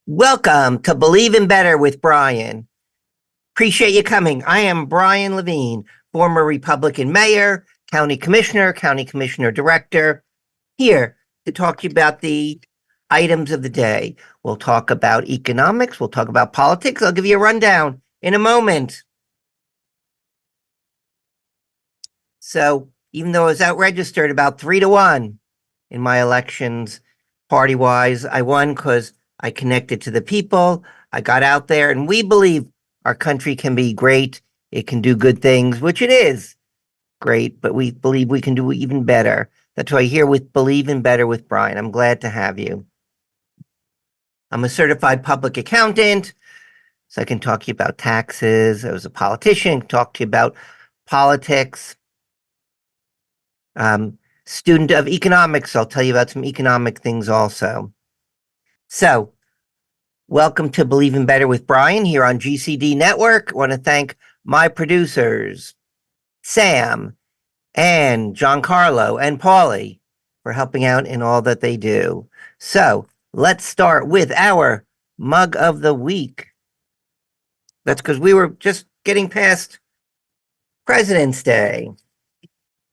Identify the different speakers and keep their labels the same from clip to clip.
Speaker 1: Welcome to Believe in Better with Brian. Appreciate you coming. I am Brian Levine, former Republican mayor, county commissioner director, here to talk to you about the items of the day. We'll talk about economics. We'll talk about politics. I'll give you a rundown in a moment. So even though I was out-registered about 3-1 in my elections, party-wise, I won because I connected to the people. I got out there, and we believe our country can be great. It can do good things, which it is great, but we believe we can do even better. That's why I'm here with Believe in Better with Brian. I'm glad to have you. I'm a certified public accountant, so I can talk to you about taxes. I was a politician, talk to you about politics. Student of economics, I'll tell you about some economic things also. So, welcome to Believe in Better with Brian here on GCD Network. I want to thank my producers, Sam and Giancarlo and Paulie, for helping out in all that they do. So, let's start with our mug of the week. That's because we were just getting past President's Day.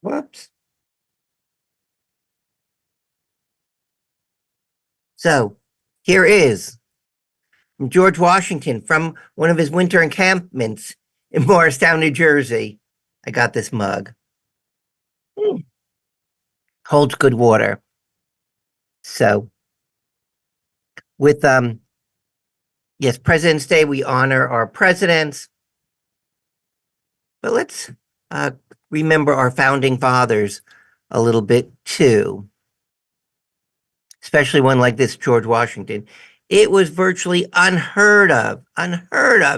Speaker 1: Whoops. So, here is from George Washington from one of his winter encampments in Morristown, New Jersey. I got this mug. Holds good water. So, with yes, President's Day, we honor our presidents. But let's remember our founding fathers a little bit too. Especially one like this, George Washington. It was virtually unheard of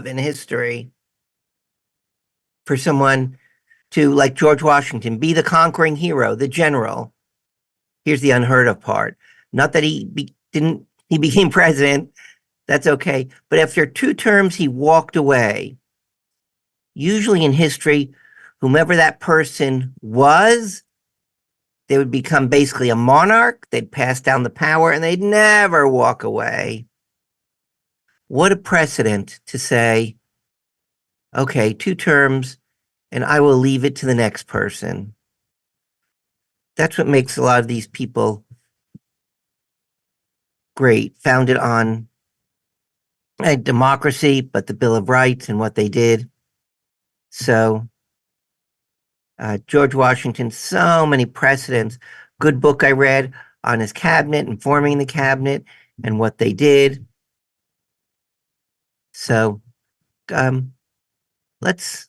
Speaker 1: in history for someone to, like George Washington, be the conquering hero, the general. Here's the unheard of part. Not that he became president. That's okay. But after 2 terms, he walked away. Usually in history, whomever that person was, they would become basically a monarch. They'd pass down the power and they'd never walk away. What a precedent to say, okay, 2 terms, and I will leave it to the next person. That's what makes a lot of these people great, founded on a democracy, but the Bill of Rights and what they did. So, George Washington, so many precedents. Good book I read on his cabinet and forming the cabinet and what they did. So, let's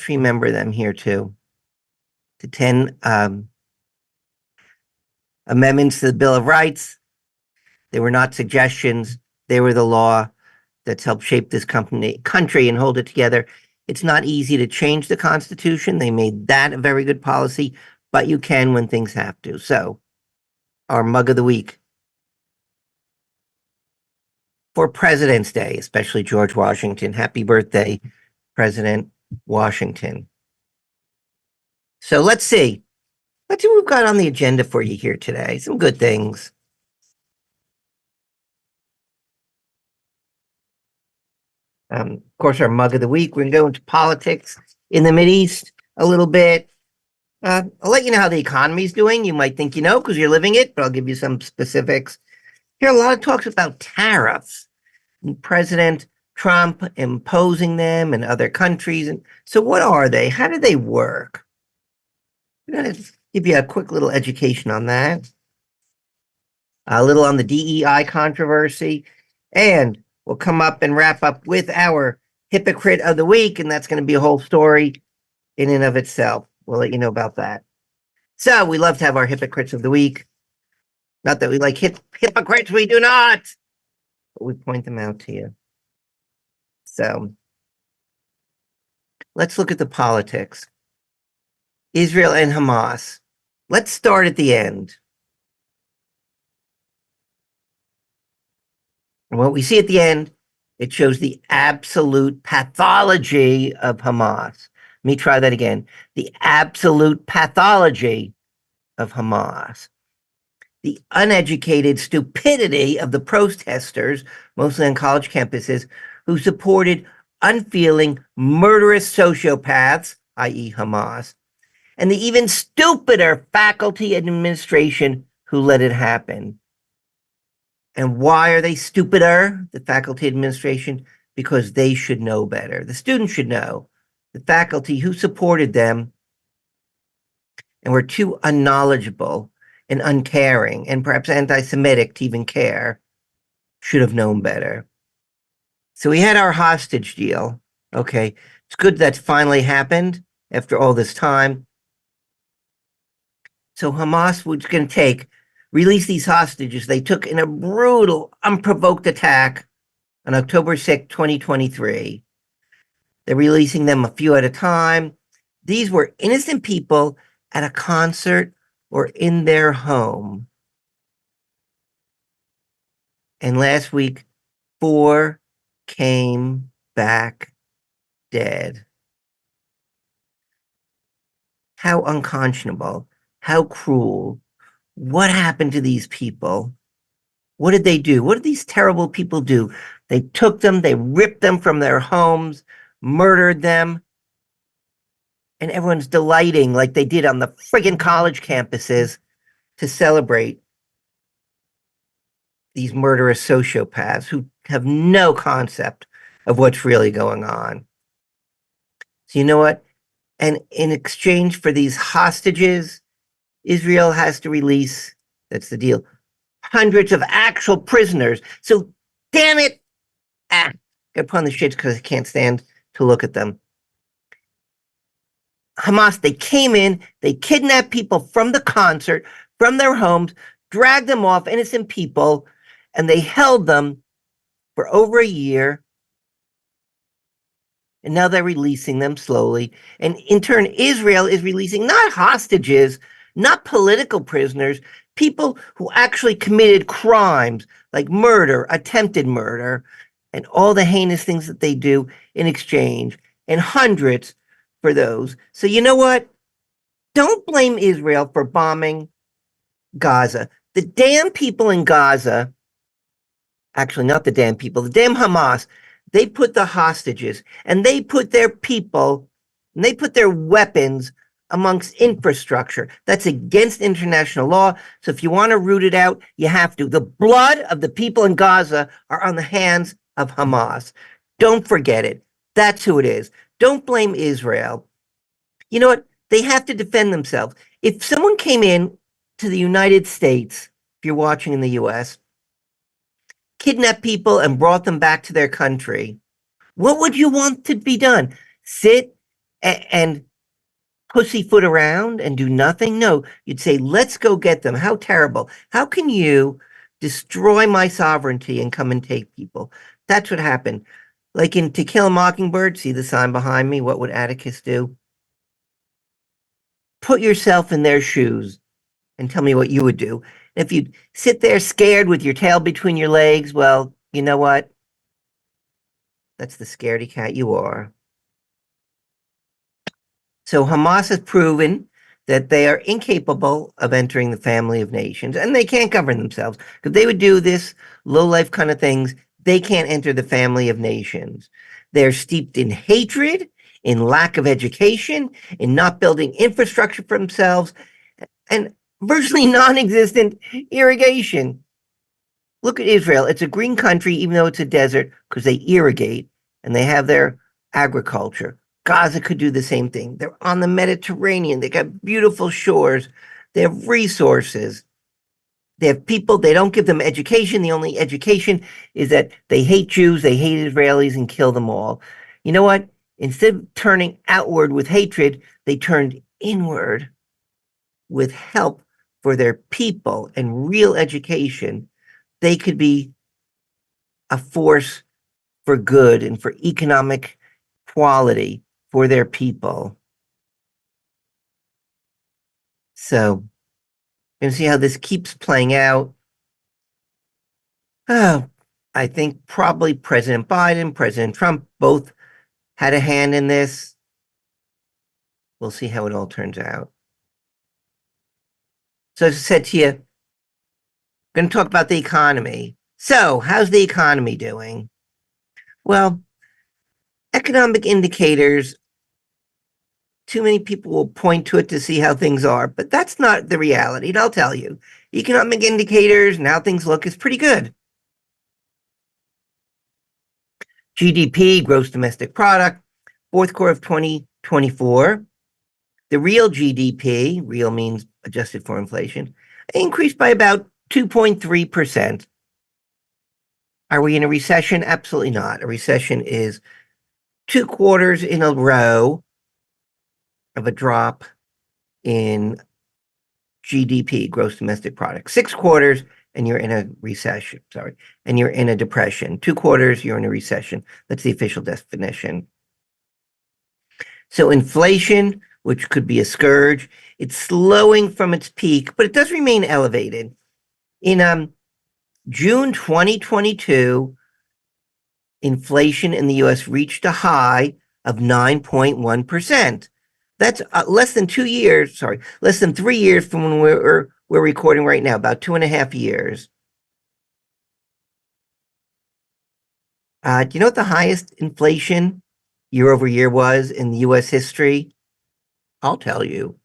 Speaker 1: remember them here too. The 10 amendments to the Bill of Rights. They were not suggestions. They were the law that's helped shape this country and hold it together. It's not easy to change the Constitution. They made that a very good policy, but you can when things have to. So, our mug of the week for President's Day, especially George Washington. Happy birthday, President Washington. So let's see. Let's see what we've got on the agenda for you here today. Some good things. Of course, our mug of the week. We're going to go into politics in the Mideast a little bit. I'll let you know how the economy's doing. You might think you know because you're living it, but I'll give you some specifics. Here, a lot of talks about tariffs and President Trump imposing them in other countries. And so what are they? How do they work? I'm going to give you a quick little education on that. A little on the DEI controversy. And we'll come up and wrap up with our Hypocrite of the Week, and that's going to be a whole story in and of itself. We'll let you know about that. So we love to have our Hypocrites of the Week. Not that we like hypocrites, we do not. But we point them out to you. So let's look at the politics. Israel and Hamas. Let's start at the end. And what we see at the end, it shows the absolute pathology of Hamas. Let me try that again. The absolute pathology of Hamas. the uneducated stupidity of the protesters, mostly on college campuses, who supported unfeeling, murderous sociopaths, i.e., Hamas, and the even stupider faculty and administration who let it happen. And why are they stupider, the faculty administration? Because they should know better. The students should know. The faculty who supported them and were too unknowledgeable and uncaring and perhaps anti-Semitic to even care should have known better. So we had our hostage deal. Okay, it's good that's finally happened after all this time. So Hamas was going to release these hostages they took in a brutal, unprovoked attack on October 6, 2023. They're releasing them a few at a time. These were innocent people at a concert or in their home. And last week, 4 came back dead. How unconscionable, how cruel. What happened to these people? What did they do? What did these terrible people do? They took them, they ripped them from their homes, murdered them, and everyone's delighting like they did on the friggin' college campuses to celebrate these murderous sociopaths who have no concept of what's really going on. So you know what? And in exchange for these hostages, Israel has to release, that's the deal, hundreds of actual prisoners. So damn it, gotta put on the shits because I can't stand to look at them. Hamas, they came in, they kidnapped people from the concert, from their homes, dragged them off, innocent people, and they held them for over a year. And now they're releasing them slowly. And in turn, Israel is releasing not hostages, not political prisoners, people who actually committed crimes like murder, attempted murder, and all the heinous things that they do in exchange, and hundreds for those. So you know what? Don't blame Israel for bombing Gaza. The damn people in Gaza, actually not the damn people, the damn Hamas, they put the hostages and they put their people and they put their weapons amongst infrastructure. That's against international law. So if you want to root it out, you have to. The blood of the people in Gaza are on the hands of Hamas. Don't forget it. That's who it is. Don't blame Israel. You know what? They have to defend themselves. If someone came in to the United States, if you're watching in the US, kidnapped people and brought them back to their country, what would you want to be done? Sit and pussyfoot around and do nothing? No, you'd say, let's go get them. How terrible. How can you destroy my sovereignty and come and take people? That's what happened. Like in To Kill a Mockingbird, see the sign behind me? What would Atticus do? Put yourself in their shoes and tell me what you would do. If you sit there scared with your tail between your legs, well, you know what? That's the scaredy cat you are. So Hamas has proven that they are incapable of entering the family of nations, and they can't govern themselves. If they would do this low-life kind of things, they can't enter the family of nations. They're steeped in hatred, in lack of education, in not building infrastructure for themselves, and virtually non-existent irrigation. Look at Israel. It's a green country, even though it's a desert, because they irrigate and they have their agriculture. Gaza could do the same thing. They're on the Mediterranean. They got beautiful shores. They have resources. They have people. They don't give them education. The only education is that they hate Jews, they hate Israelis, and kill them all. You know what? Instead of turning outward with hatred, they turned inward with help for their people and real education. They could be a force for good and for economic quality for their people. So, you see how this keeps playing out. Oh, I think probably President Biden, President Trump both had a hand in this. We'll see how it all turns out. So, as I said to you, Going to talk about the economy. So, how's the economy doing? Well, economic indicators, too many people will point to it to see how things are, but that's not the reality. And I'll tell you, economic indicators and how things look is pretty good. GDP, gross domestic product, fourth quarter of 2024. The real GDP, real means adjusted for inflation, increased by about 2.3%. Are we in a recession? Absolutely not. A recession is 2 quarters in a row of a drop in GDP, gross domestic product. 6 quarters, and you're in a recession. Sorry. And you're in a depression. 2 quarters, you're in a recession. That's the official definition. So inflation, which could be a scourge, it's slowing from its peak, but it does remain elevated. In June 2022, inflation in the US reached a high of 9.1%. That's less than 2 years, sorry, less than 3 years from when we're recording right now, about 2.5 years. Do you know what the highest inflation year over year was in the US history? I'll tell you.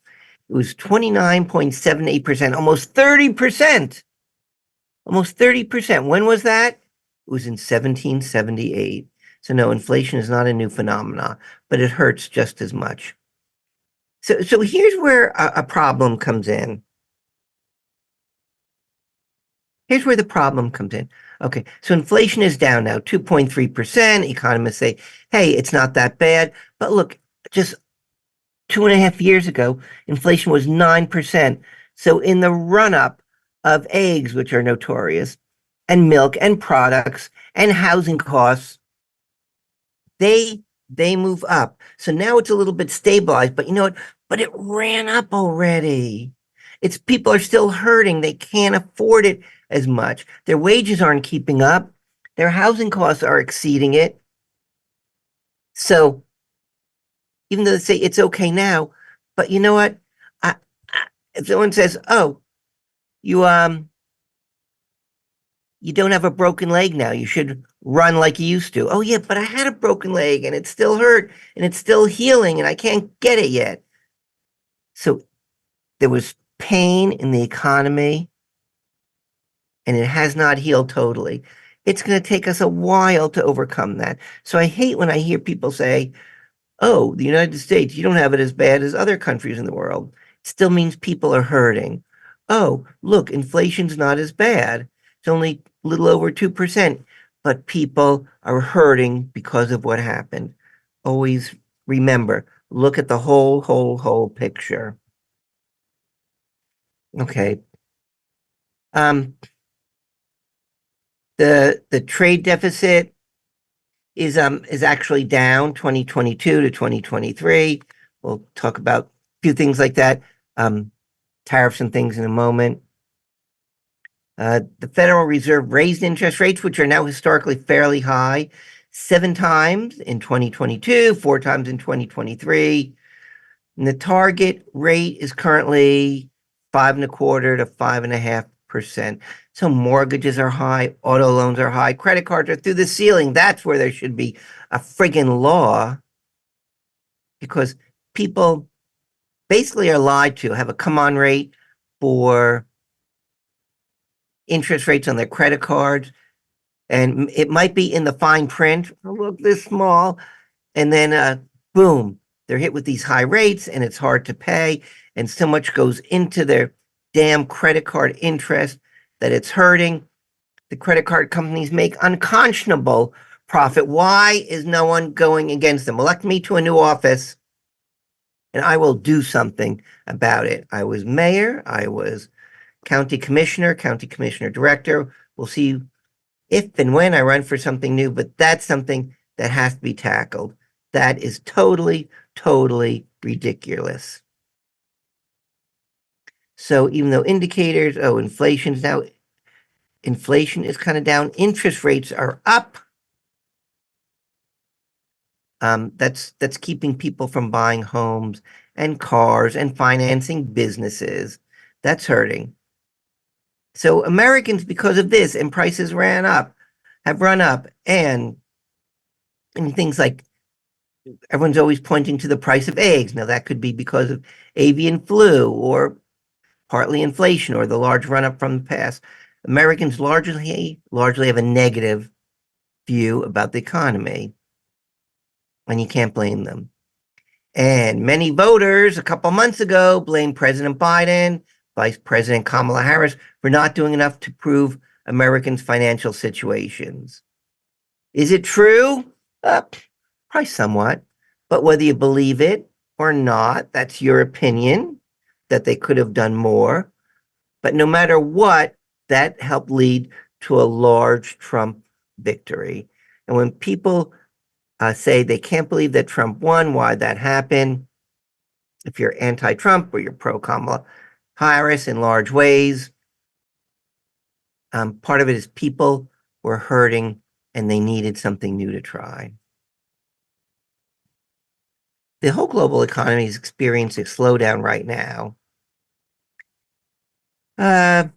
Speaker 1: It was 29.78%, almost 30%. Almost 30%. When was that? It was in 1778. So no, inflation is not a new phenomenon, but it hurts just as much. So here's where a problem comes in. Here's where the problem comes in. Okay, so inflation is down now, 2.3%. Economists say, hey, it's not that bad. But look, just 2.5 years ago, inflation was 9%. So in the run-up of eggs, which are notorious, and milk and products and housing costs, they move up. So now it's a little bit stabilized, but you know what? But it ran up already. It's people are still hurting. They can't afford it as much. Their wages aren't keeping up. Their housing costs are exceeding it. So even though they say it's okay now, but you know what? If someone says, "Oh, you you don't have a broken leg now. You should run like you used to." Oh, yeah, but I had a broken leg and it still hurt and it's still healing and I can't get it yet. So there was pain in the economy and it has not healed totally. It's going to take us a while to overcome that. So I hate when I hear people say, oh, the United States, you don't have it as bad as other countries in the world. It still means people are hurting. Oh, look, inflation's not as bad. It's only a little over 2%, but people are hurting because of what happened. Always remember, look at the whole picture. Okay. The trade deficit is actually down 2022 to 2023. We'll talk about a few things like that, tariffs and things in a moment. The Federal Reserve raised interest rates, which are now historically fairly high, 7 times in 2022, 4 times in 2023. And the target rate is currently 5.25% to 5.5%. So mortgages are high, auto loans are high, credit cards are through the ceiling. That's where there should be a friggin' law, because people basically are lied to, have a come-on rate for interest rates on their credit cards. And it might be in the fine print, oh, look this small, and then boom, they're hit with these high rates and it's hard to pay. And so much goes into their damn credit card interest that it's hurting. The credit card companies make unconscionable profit. Why is no one going against them? Elect me to a new office and I will do something about it. I was mayor, I was county commissioner director. We'll see if and when I run for something new, but that's something that has to be tackled. That is totally ridiculous. So even though indicators, oh, inflation is kind of down, interest rates are up. That's keeping people from buying homes and cars and financing businesses. That's hurting. So Americans, because of this, and prices have run up, and things like everyone's always pointing to the price of eggs. Now that could be because of avian flu or partly inflation or the large run up from the past. Americans largely have a negative view about the economy, and you can't blame them. And many voters a couple months ago blamed President Biden, Vice President Kamala Harris for not doing enough to improve Americans' financial situations. Is it true? Probably somewhat. But whether you believe it or not, that's your opinion that they could have done more. But no matter what, that helped lead to a large Trump victory. And when people say they can't believe that Trump won, why that happened, if you're anti-Trump or you're pro-Kamala Harris in large ways, part of it is people were hurting and they needed something new to try. The whole global economy is experiencing a slowdown right now. And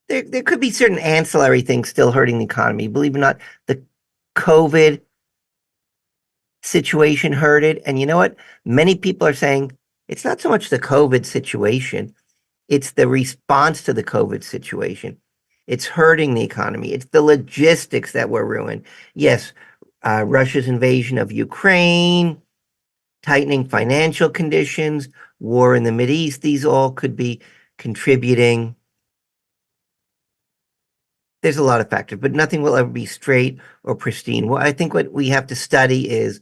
Speaker 1: there could be certain ancillary things still hurting the economy. Believe it or not, the COVID situation hurt it. And you know what? Many people are saying it's not so much the COVID situation, it's the response to the COVID situation. It's hurting the economy. It's the logistics that were ruined. Yes, Russia's invasion of Ukraine, tightening financial conditions, war in the Mideast, these all could be contributing. There's a lot of factors, but nothing will ever be straight or pristine. Well, I think what we have to study is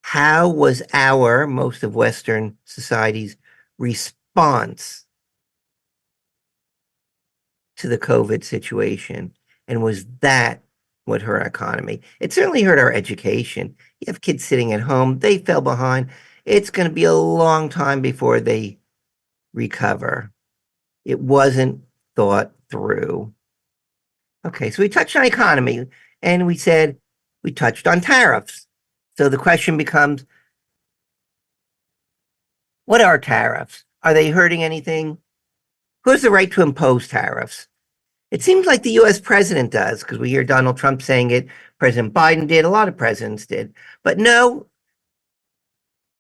Speaker 1: how was most of Western society's response to the COVID situation? And was that what hurt our economy? It certainly hurt our education. You have kids sitting at home, they fell behind. It's going to be a long time before they recover. It wasn't thought through. Okay, so we touched on economy and we said we touched on tariffs. So the question becomes, what are tariffs? Are they hurting anything? Who has the right to impose tariffs? It seems like the US president does, because we hear Donald Trump saying it, President Biden did, a lot of presidents did. But no,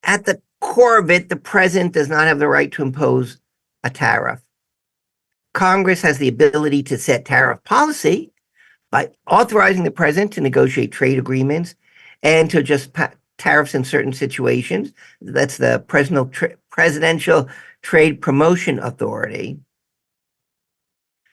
Speaker 1: at the core of it, the president does not have the right to impose a tariff. Congress has the ability to set tariff policy by authorizing the president to negotiate trade agreements and to adjust tariffs in certain situations. That's the Presidential Trade Promotion Authority.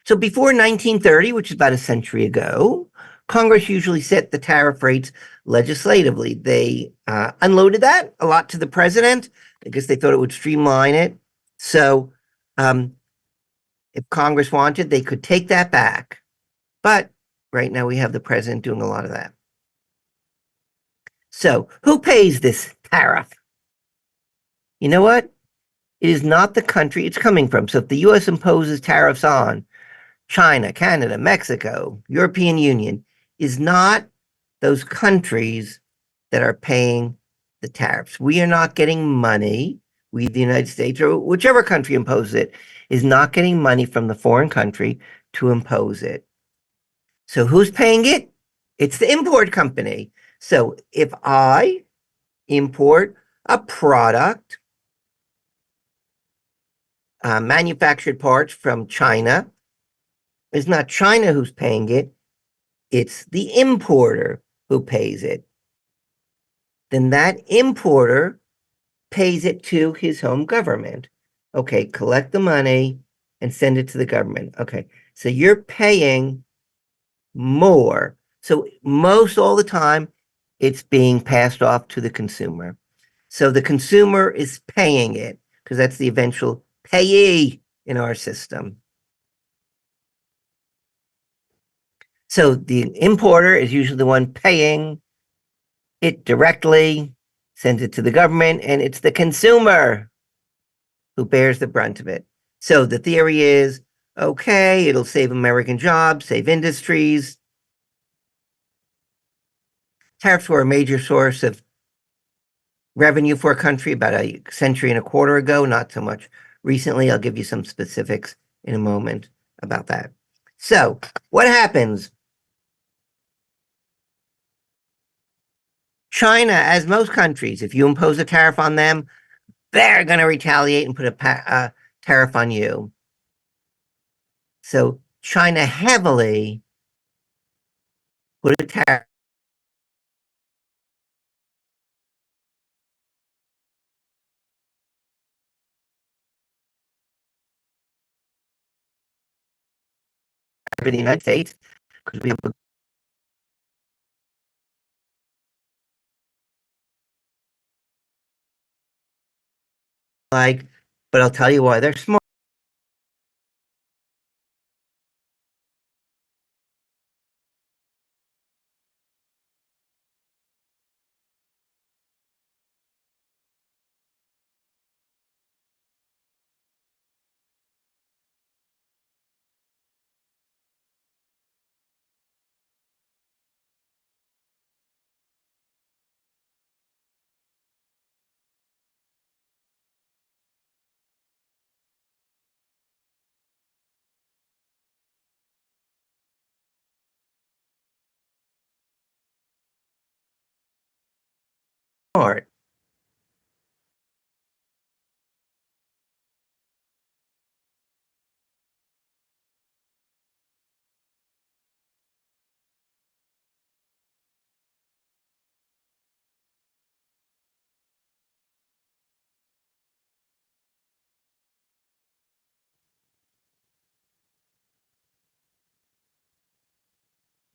Speaker 1: So before 1930, which is about a century ago, Congress usually set the tariff rates legislatively. They unloaded that a lot to the president because they thought it would streamline it. So if Congress wanted, they could take that back. But right now we have the president doing a lot of that. So who pays this tariff? You know what? It is not the country it's coming from. So if the US imposes tariffs on China, Canada, Mexico, European Union, is not those countries that are paying the tariffs. We are not getting money. We, the United States, or whichever country imposes it, is not getting money from the foreign country to impose it. So who's paying it? It's the import company. So if I import a product, manufactured parts from China, it's not China who's paying it, it's the importer who pays it. Then that importer pays it to his home government. Okay, collect the money and send it to the government. Okay, so you're paying more. So most all the time, it's being passed off to the consumer. So the consumer is paying it because that's the eventual payee in our system. So the importer is usually the one paying it directly, sends it to the government, and it's the consumer who bears the brunt of it. So the theory is, okay, it'll save American jobs, save industries. Tariffs were a major source of revenue for a country about a century and a quarter ago, not so much recently. I'll give you some specifics in a moment about that. So, what happens? China, as most countries, if you impose a tariff on them, they're going to retaliate and put a tariff on you. So, China heavily put a tariff in the United States because we like, but I'll tell you why they're smart.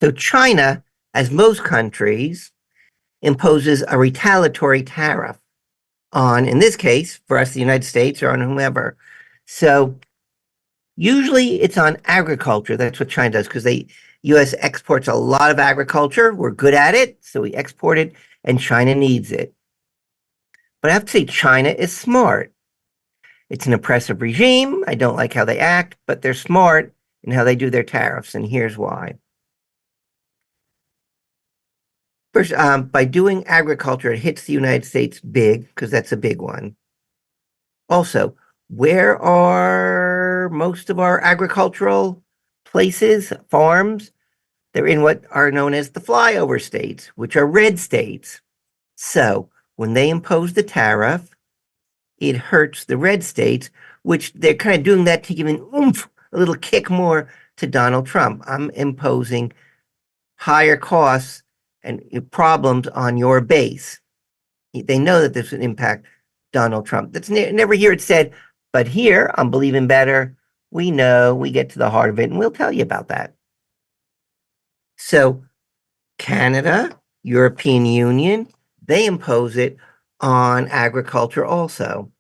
Speaker 1: So China, as most countries, imposes a retaliatory tariff on, in this case, for us, the United States or on whomever. So usually it's on agriculture. That's what China does because US exports a lot of agriculture. We're good at it, so we export it, and China needs it. But I have to say, China is smart. It's an oppressive regime. I don't like how they act, but they're smart in how they do their tariffs, and here's why. First, by doing agriculture, it hits the United States big because that's a big one. Also, where are most of our agricultural places, farms? They're in what are known as the flyover states, which are red states. So when they impose the tariff, it hurts the red states, which they're kind of doing that to give an oomph, a little kick more to Donald Trump. I'm imposing higher costs and problems on your base. They know that this would impact Donald Trump. That's never hear it said, but here I'm believing better. We know, we get to the heart of it, and we'll tell you about that. So Canada, European Union, they impose it on agriculture also.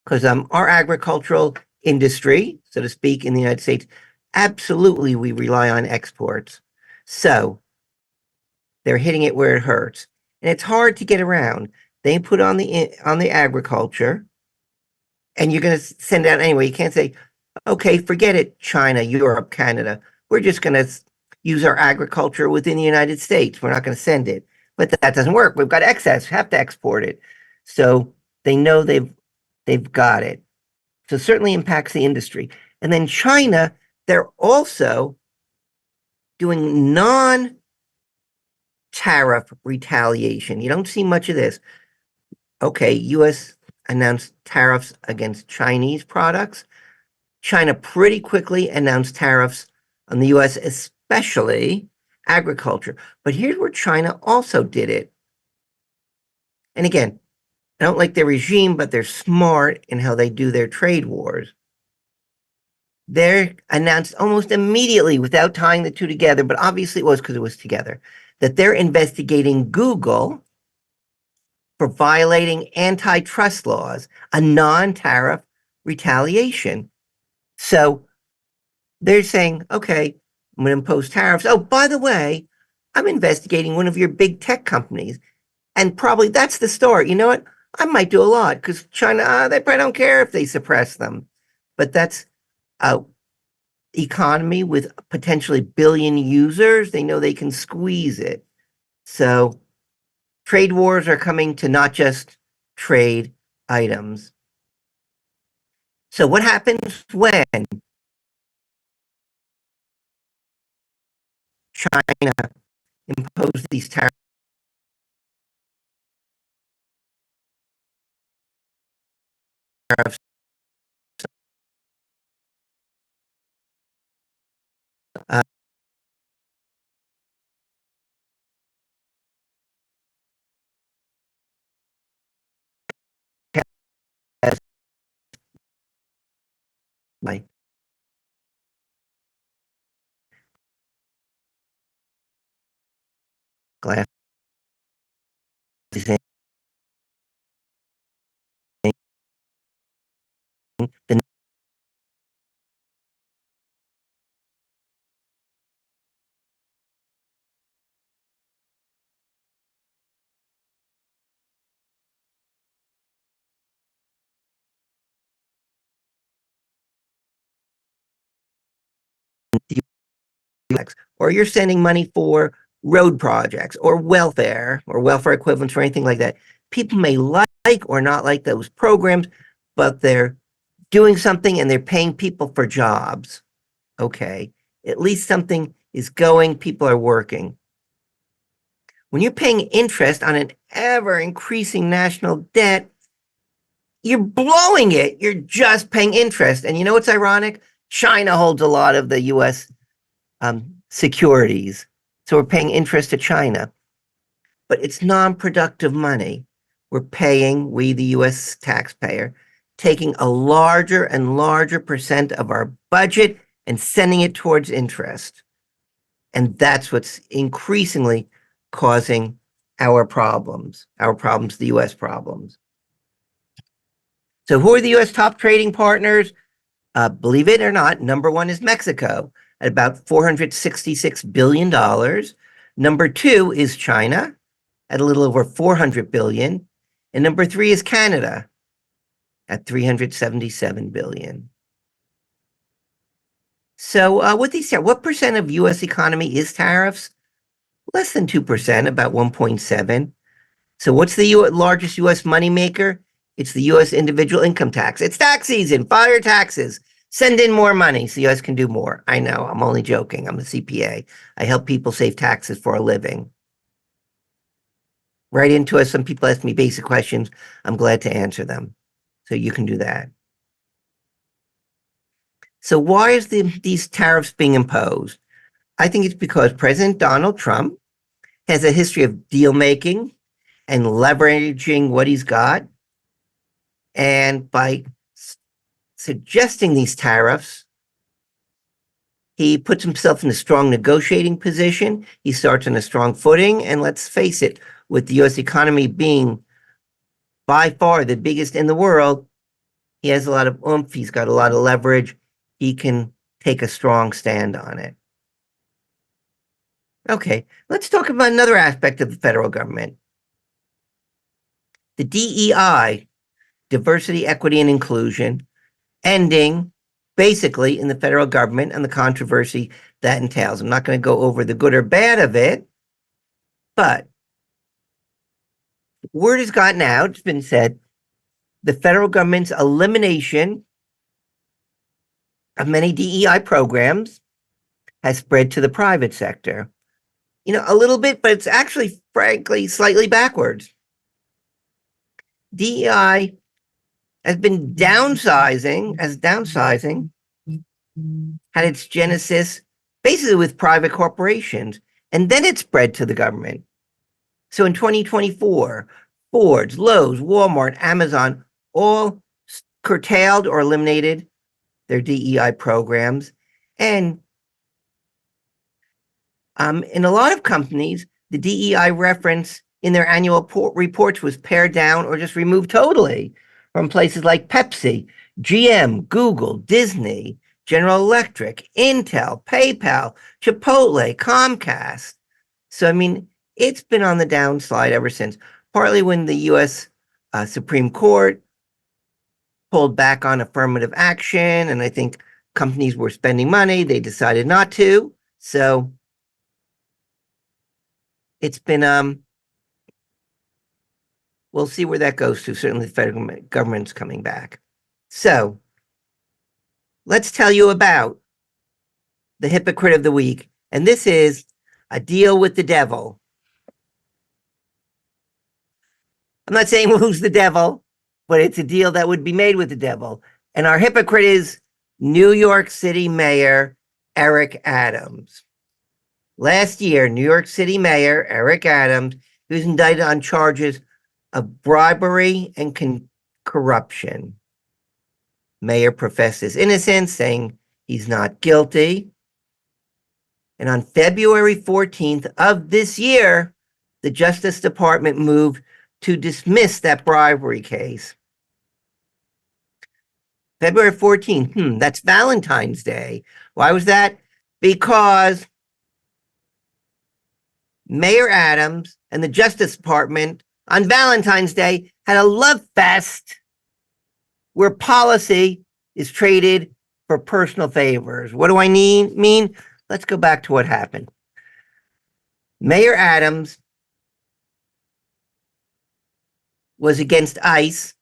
Speaker 1: Because our agricultural industry, so to speak, in the United States, absolutely we rely on exports. So they're hitting it where it hurts. And it's hard to get around. They put on the agriculture, and you're going to send out anyway. You can't say, okay, forget it, China, Europe, Canada. We're just going to use our agriculture within the United States. We're not going to send it. But that doesn't work. We've got excess. We have to export it. So they know they've got it. So it certainly impacts the industry. And then China, they're also doing non-tariff retaliation. You don't see much of this. Okay, US announced tariffs against Chinese products. China pretty quickly announced tariffs on the US, especially agriculture. But here's where China also did it. And again, I don't like their regime, but they're smart in how they do their trade wars. They're announced almost immediately without tying the two together, but obviously it was because it was together, that they're investigating Google for violating antitrust laws, a non-tariff retaliation. So they're saying, okay, I'm going to impose tariffs. Oh, by the way, I'm investigating one of your big tech companies. And probably that's the start. You know what? I might do a lot because China, they probably don't care if they suppress them. But that's a economy with potentially billion users. They know they can squeeze it. So trade wars are coming to not just trade items. So what happens when China imposes these tariffs? Uh, as my glass is saying, the or you're sending money for road projects or welfare equivalents or anything like that. People may like or not like those programs, but they're doing something and they're paying people for jobs. Okay. At least something is going, people are working. When you're paying interest on an ever increasing national debt, you're blowing it. You're just paying interest. And you know what's ironic? China holds a lot of the US securities. So we're paying interest to China, but it's non-productive money. We're paying, we, the US taxpayer, taking a larger and larger percent of our budget and sending it towards interest. And that's what's increasingly causing our problems, the US problems. So who are the US top trading partners? Believe it or not, number one is Mexico at about $466 billion. Number two is China at a little over 400 billion. And number three is Canada at 377 billion. So with these, what percent of US economy is tariffs? Less than 2%, about 1.7. So what's the largest US moneymaker? It's the US individual income tax. It's tax season, file your taxes. Send in more money so you guys can do more. I know, I'm only joking. I'm a CPA. I help people save taxes for a living. Write into us. Some people ask me basic questions. I'm glad to answer them. So you can do that. So why is these tariffs being imposed? I think it's because President Donald Trump has a history of deal making and leveraging what he's got. And by suggesting these tariffs, he puts himself in a strong negotiating position. He starts on a strong footing. And let's face it, with the US economy being by far the biggest in the world, he has a lot of oomph. He's got a lot of leverage. He can take a strong stand on it. Okay, let's talk about another aspect of the federal government. The DEI, diversity, equity, and inclusion, ending basically in the federal government and the controversy that entails. I'm not going to go over the good or bad of it, but word has gotten out, it's been said, the federal government's elimination of many DEI programs has spread to the private sector. You know, a little bit, but it's actually, frankly, slightly backwards. DEI has been downsizing, had its genesis basically with private corporations, and then it spread to the government. So in 2024, Ford's, Lowe's, Walmart, Amazon all curtailed or eliminated their DEI programs. And in a lot of companies, the DEI reference in their annual reports was pared down or just removed totally from places like Pepsi, GM, Google, Disney, General Electric, Intel, PayPal, Chipotle, Comcast. So, I mean, it's been on the downslide ever since, partly when the US Supreme Court pulled back on affirmative action, and I think companies were spending money, they decided not to. So it's been we'll see where that goes to. Certainly the federal government's coming back. So let's tell you about the hypocrite of the week. And this is a deal with the devil. I'm not saying who's the devil, but it's a deal that would be made with the devil. And our hypocrite is New York City Mayor Eric Adams. Last year, New York City Mayor Eric Adams, he was indicted on charges of bribery and corruption. Mayor professed his innocence, saying he's not guilty. And on February 14th of this year, the Justice Department moved to dismiss that bribery case. February 14th, that's Valentine's Day. Why was that? Because Mayor Adams and the Justice Department on Valentine's Day had a love fest where policy is traded for personal favors. What do I mean? Let's go back to what happened. Mayor Adams was against ICE,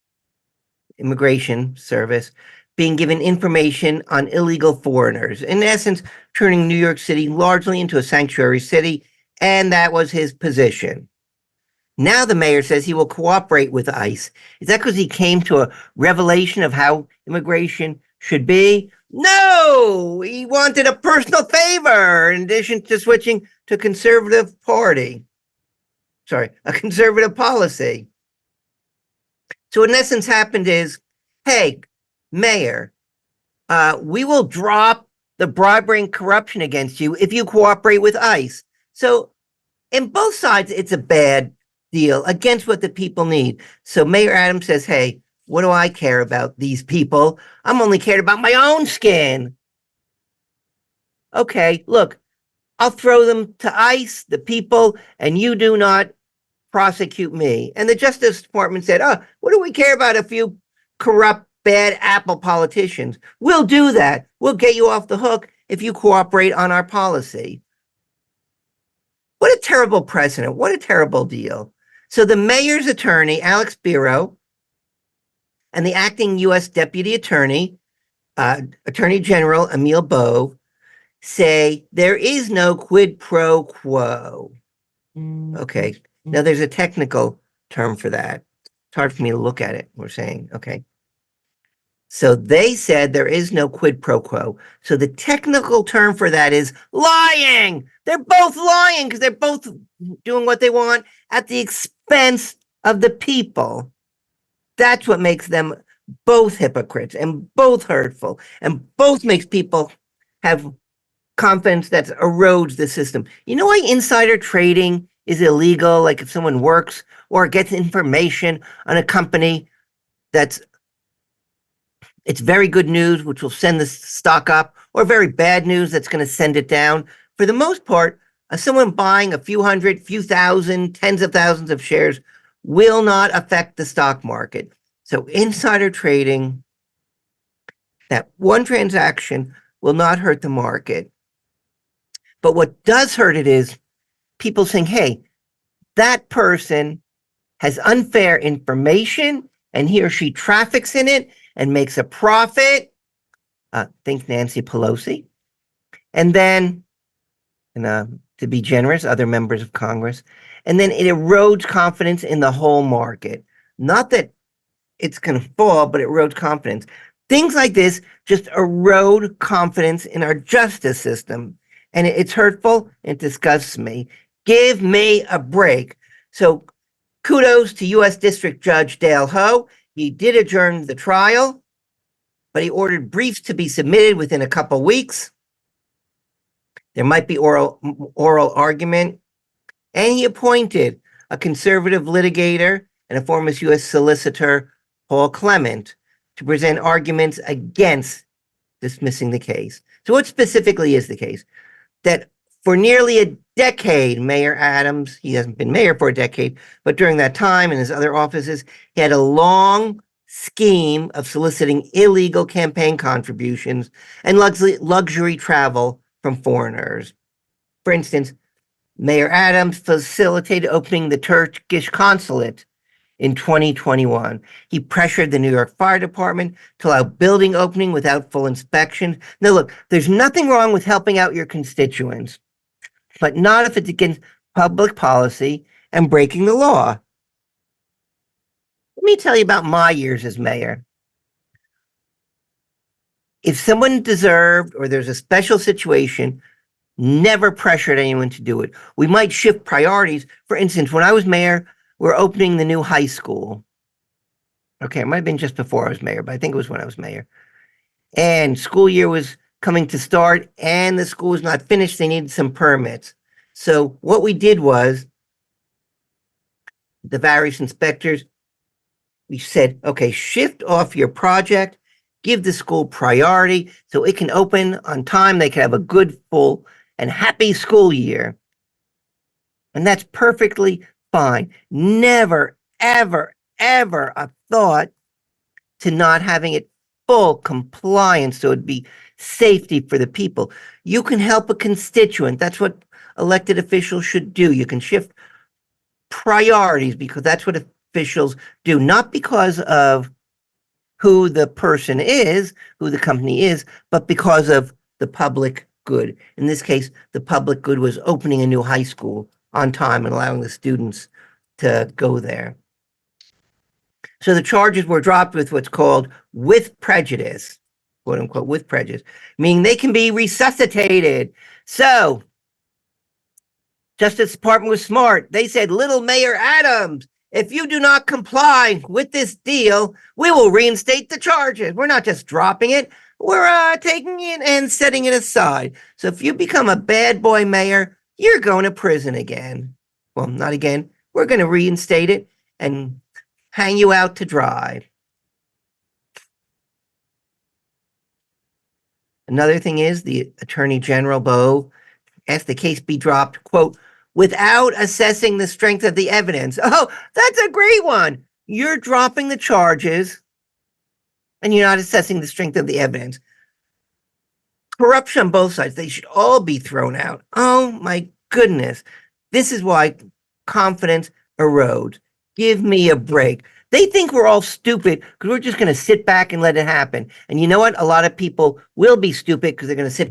Speaker 1: Immigration Service, being given information on illegal foreigners, in essence, turning New York City largely into a sanctuary city, and that was his position. Now the mayor says he will cooperate with ICE. Is that because he came to a revelation of how immigration should be? No, he wanted a personal favor in addition to switching to a conservative policy. So in essence happened is, hey, mayor, we will drop the bribery and corruption against you if you cooperate with ICE. So in both sides, it's a bad deal against what the people need. So Mayor Adams says, hey, what do I care about these people? I'm only cared about my own skin. Okay, look, I'll throw them to ICE, the people, and you do not prosecute me. And the Justice Department said, oh, what do we care about a few corrupt, bad apple politicians? We'll do that. We'll get you off the hook if you cooperate on our policy. What a terrible precedent. What a terrible deal. So the mayor's attorney, Alex Biro, and the acting U.S. Deputy Attorney, Attorney General Emil Bowe, say there is no quid pro quo. Okay. Now there's a technical term for that. It's hard for me to look at it. We're saying, okay. So they said there is no quid pro quo. So the technical term for that is lying. They're both lying because they're both doing what they want at the expense of the people. That's what makes them both hypocrites and both hurtful and both makes people have confidence that erodes the system. You know why insider trading is illegal? Like if someone works or gets information on a company it's very good news, which will send the stock up, or very bad news that's going to send it down. For the most part, someone buying a few hundred, few thousand, tens of thousands of shares will not affect the stock market. So insider trading, that one transaction will not hurt the market. But what does hurt it is people saying, hey, that person has unfair information and he or she traffics in it and makes a profit. Think Nancy Pelosi. And then, to be generous, other members of Congress. And then it erodes confidence in the whole market. Not that it's going to fall, but it erodes confidence. Things like this just erode confidence in our justice system. And it's hurtful. It disgusts me. Give me a break. So kudos to U.S. District Judge Dale Ho. He did adjourn the trial, but he ordered briefs to be submitted within a couple weeks. There might be oral argument. And he appointed a conservative litigator and a former U.S. Solicitor, Paul Clement, to present arguments against dismissing the case. So what specifically is the case? That for nearly a decade, Mayor Adams, he hasn't been mayor for a decade, but during that time in his other offices, he had a long scheme of soliciting illegal campaign contributions and luxury travel from foreigners. For instance, Mayor Adams facilitated opening the Turkish consulate in 2021. He pressured the New York Fire Department to allow building opening without full inspection. Now, look, there's nothing wrong with helping out your constituents, but not if it's against public policy and breaking the law. Let me tell you about my years as mayor. If someone deserved or there's a special situation, never pressured anyone to do it. We might shift priorities. For instance, when I was mayor, we're opening the new high school. Okay, it might have been just before I was mayor, but I think it was when I was mayor. And school year was coming to start, and the school was not finished. They needed some permits. So what we did was, the various inspectors, we said, okay, shift off your project, give the school priority so it can open on time. They can have a good, full, and happy school year. And that's perfectly fine. Never, ever, ever a thought to not having it full compliance so it'd be safety for the people. You can help a constituent. That's what elected officials should do. You can shift priorities because that's what officials do, not because of who the person is, who the company is, but because of the public good. In this case, the public good was opening a new high school on time and allowing the students to go there. So the charges were dropped with what's called with prejudice, quote unquote, with prejudice, meaning they can be resuscitated. So Justice Department was smart. They said, little Mayor Adams, if you do not comply with this deal, we will reinstate the charges. We're not just dropping it. We're taking it and setting it aside. So if you become a bad boy mayor, you're going to prison again. Well, not again. We're going to reinstate it and hang you out to dry. Another thing is the Attorney General Bo asked the case be dropped, quote, without assessing the strength of the evidence. Oh, that's a great one. You're dropping the charges and you're not assessing the strength of the evidence. Corruption on both sides. They should all be thrown out. Oh my goodness. This is why confidence erodes. Give me a break. They think we're all stupid because we're just going to sit back and let it happen. And you know what? A lot of people will be stupid because they're going to sit back.